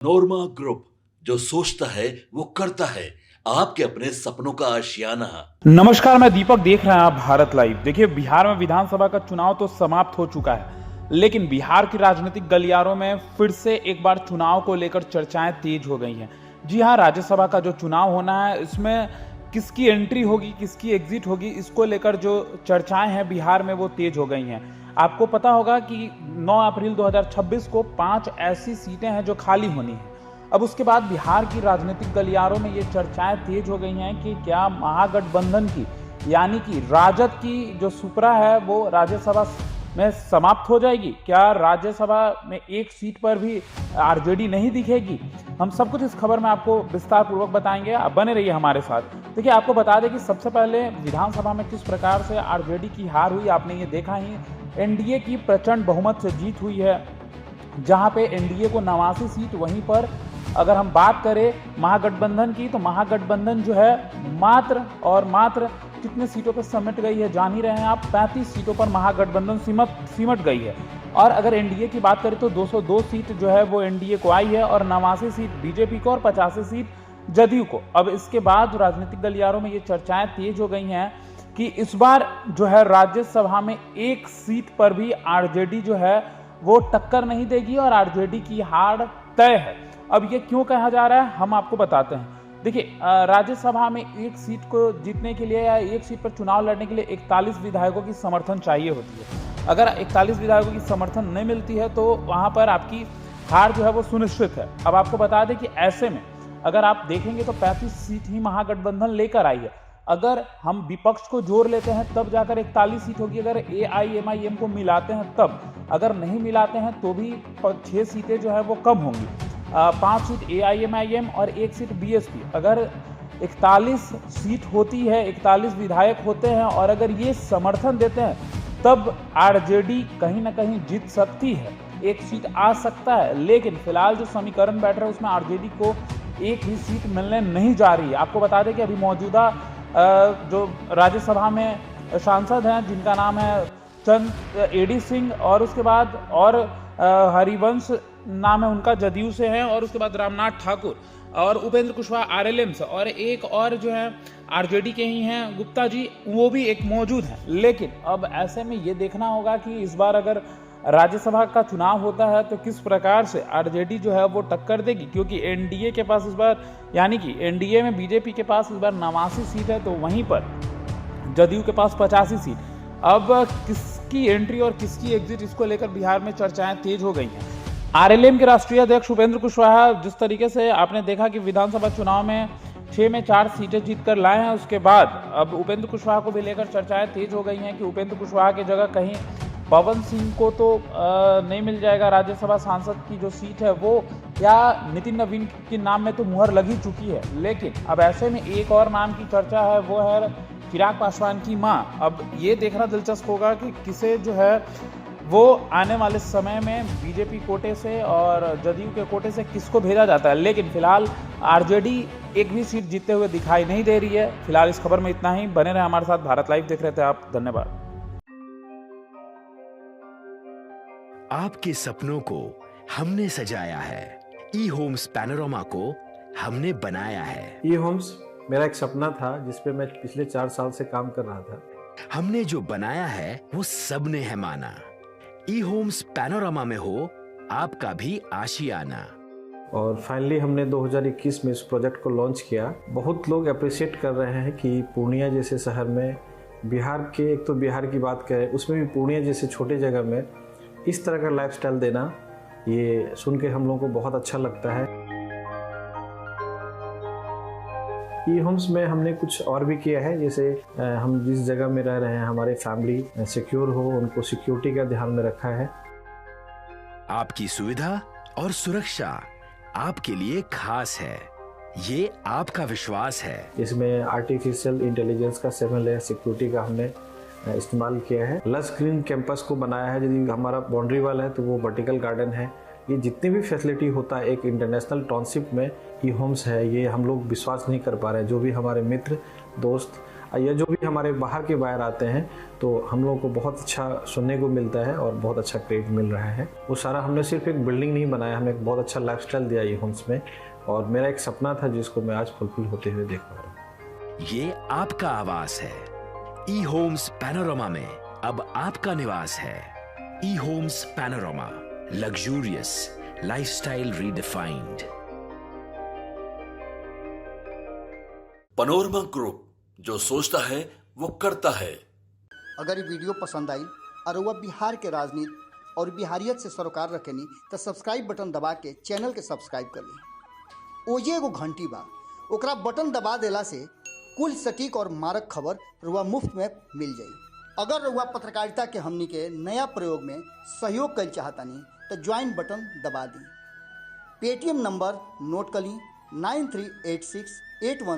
नोरमा group, जो सोचता है वो करता है। आपके अपने सपनों का आशियाना। नमस्कार, मैं दीपक, देख रहे हैं आप भारत लाइव। देखिए, बिहार में विधानसभा का चुनाव तो समाप्त हो चुका है, लेकिन बिहार की राजनीतिक गलियारों में फिर से एक बार चुनाव को लेकर चर्चाएं तेज हो गई हैं। जी हां, राज्यसभा का जो चुनाव होना है, इसमें किसकी एंट्री होगी, किसकी एग्जिट होगी, इसको लेकर जो चर्चाएं हैं बिहार में वो तेज हो गई हैं। आपको पता होगा कि 9 अप्रैल 2026 को 5 ऐसी सीटें हैं जो खाली होनी हैं। अब उसके बाद बिहार की राजनीतिक गलियारों में ये चर्चाएं तेज हो गई हैं कि क्या महागठबंधन की, यानी कि राजद की जो सुपरा है वो राज्यसभा में समाप्त हो जाएगी। क्या राज्यसभा में एक सीट पर भी आरजेडी नहीं दिखेगी? हम सब कुछ इस खबर में आपको विस्तार पूर्वक बताएंगे, आप बने रहिए हमारे साथ। देखिए, आपको बता दें कि सबसे पहले विधानसभा में किस प्रकार से आरजेडी की हार हुई, आपने ये देखा ही। एनडीए की प्रचंड बहुमत से जीत हुई है, जहां पे एनडीए को 89 सीट, वहीं पर अगर हम बात करें महागठबंधन की, तो महागठबंधन जो है मात्र और मात्र कितने सीटों पर सिमट गई है, जान ही रहे हैं आप। 35 सीटों पर महागठबंधन सिमट गई है। और अगर एनडीए की बात करें तो 202 सीट जो है वो एनडीए को आई है, और 89 सीट बीजेपी को और 85 सीट जदयू को। अब इसके बाद राजनीतिक गलियारों में ये चर्चाएं तेज हो गई हैं कि इस बार जो है राज्यसभा में एक सीट पर भी आरजेडी जो है वो टक्कर नहीं देगी और आरजेडी की हार तय है। अब ये क्यों कहा जा रहा है, हम आपको बताते हैं। देखिए, राज्यसभा में एक सीट को जीतने के लिए या एक सीट पर चुनाव लड़ने के लिए 41 विधायकों की समर्थन चाहिए होती है। अगर 41 विधायकों की समर्थन नहीं मिलती है तो वहां पर आपकी हार जो है वो सुनिश्चित है। अब आपको बता दें कि ऐसे में अगर आप देखेंगे तो 35 सीट ही महागठबंधन लेकर आई है। अगर हम विपक्ष को जोड़ लेते हैं तब जाकर 41 सीट होगी। अगर एआईएमआईएम को मिलाते हैं तब, अगर नहीं मिलाते हैं तो भी 6 सीटें जो है वो कम होंगी। 5 सीट एआईएमआईएम और 1 सीट बीएसपी। अगर 41 सीट होती है, 41 विधायक होते हैं और अगर ये समर्थन देते हैं, तब आरजेडी कहीं ना कहीं जीत सकती है, एक सीट आ सकता है। लेकिन फिलहाल जो समीकरण बैठ रहा है उसमें आरजेडी को एक भी सीट मिलने नहीं जा रही है। आपको बता दें कि अभी मौजूदा जो राज्यसभा में सांसद हैं, जिनका नाम है चंद एडी सिंह, और उसके बाद और हरिवंश नाम है उनका, जदयू से हैं, और उसके बाद रामनाथ ठाकुर और उपेंद्र कुशवाहा आरएलएम से, और एक और जो है आरजेडी के ही हैं गुप्ता जी, वो भी एक मौजूद है। लेकिन अब ऐसे में ये देखना होगा कि इस बार अगर राज्यसभा का चुनाव होता है तो किस प्रकार से आरजेडी जो है वो टक्कर देगी, क्योंकि एनडीए के पास इस बार, यानी कि एनडीए में बीजेपी के पास इस बार 89 सीट है, तो वहीं पर जदयू के पास 85 सीट। अब किसकी एंट्री और किसकी एग्जिट, इसको लेकर बिहार में चर्चाएं तेज हो गई हैं। आरएलएम के राष्ट्रीय अध्यक्ष उपेंद्र कुशवाहा, जिस तरीके से आपने देखा कि विधानसभा चुनाव में 6 में 4 सीटें जीतकर लाए हैं, उसके बाद अब उपेंद्र कुशवाहा को भी लेकर चर्चाएं तेज हो गई हैं कि उपेंद्र कुशवाहा की जगह कहीं पवन सिंह को तो नहीं मिल जाएगा राज्यसभा सांसद की जो सीट है वो, या नितिन नवीन के नाम में तो मुहर लगी चुकी है। लेकिन अब ऐसे में एक और नाम की चर्चा है, वो है चिराग पासवान की मां। अब ये देखना दिलचस्प होगा कि किसे जो है वो आने वाले समय में बीजेपी कोटे से और जदयू के कोटे से किसको भेजा जाता है। लेकिन फिलहाल आरजेडी एक भी सीट जीतते हुए दिखाई नहीं दे रही है। फिलहाल इस खबर में इतना ही। बने रहे हमारे साथ, भारत लाइव देख रहे थे आप। धन्यवाद। आपके सपनों को हमने सजाया है, ई होम्स पैनोरामा को हमने बनाया है। ई होम्स मेरा एक सपना था जिस पे मैं पिछले 4 साल से काम कर रहा था। हमने जो बनाया है वो सबने है माना। ई होम्स पैनोरामा में हो आपका भी आशियाना। और फाइनली हमने 2021 में इस प्रोजेक्ट को लॉन्च किया। बहुत लोग अप्रिशिएट कर रहे हैं कि पूर्णिया जैसे शहर में, बिहार के, एक तो बिहार की बात करें उसमें भी पूर्णिया जैसे छोटे जगह में इस तरह का लाइफस्टाइल देना, ये सुन के हम लोगों को बहुत अच्छा लगता है। ई होम्स में हमने कुछ और भी किया है, जैसे हम जिस जगह में रह रहे हैं हमारे फैमिली सिक्योर हो, उनको सिक्योरिटी का ध्यान में रखा है। आपकी सुविधा और सुरक्षा आपके लिए खास है, ये आपका विश्वास है। इसमें आर्टिफिशियल इंटेलिजेंस का 7 लेयर सिक्योरिटी का हमने इस्तेमाल किया है। लस ग्रीन कैंपस को बनाया है। यदि हमारा बाउंड्री वाल है तो वो वर्टिकल गार्डन है। ये जितनी भी फैसिलिटी होता है एक इंटरनेशनल टाउनशिप में, ई होम्स है, ये हम लोग विश्वास नहीं कर पा रहे हैं। जो भी हमारे मित्र दोस्त या जो भी हमारे बाहर के बायर आते हैं तो हम लोगों को बहुत अच्छा सुनने को मिलता है और बहुत अच्छा क्रेडिट मिल रहा है। वो सारा हमने सिर्फ एक बिल्डिंग नहीं बनाया, हमें एक बहुत अच्छा लाइफस्टाइल दिया ई होम्स में, और मेरा एक सपना था जिसको मैं आज फुलफिल होते हुए देख पा रहा हूँ। ये आपका आवास है। ई होम्स पैनोरमा में अब आपका निवास है। E Homes Panorama, luxurious lifestyle redefined. Panorama group, जो सोचता है वो करता है। अगर ये वीडियो पसंद आई और वह बिहार के राजनीति और बिहारियत से सरोकार रखेनी तो सब्सक्राइब बटन दबा के चैनल के सब्सक्राइब कर ली। ओजे एगो घंटी बा, ओकरा बटन दबा देला से कुल सटीक और मारक खबर रुआ मुफ्त में मिल जाई। अगर रुआ पत्रकारिता के हमनी के नया प्रयोग में सहयोग कर चाहतानी तो ज्वाइन बटन दबा दी। पेटीएम नंबर नोट कर ली 938681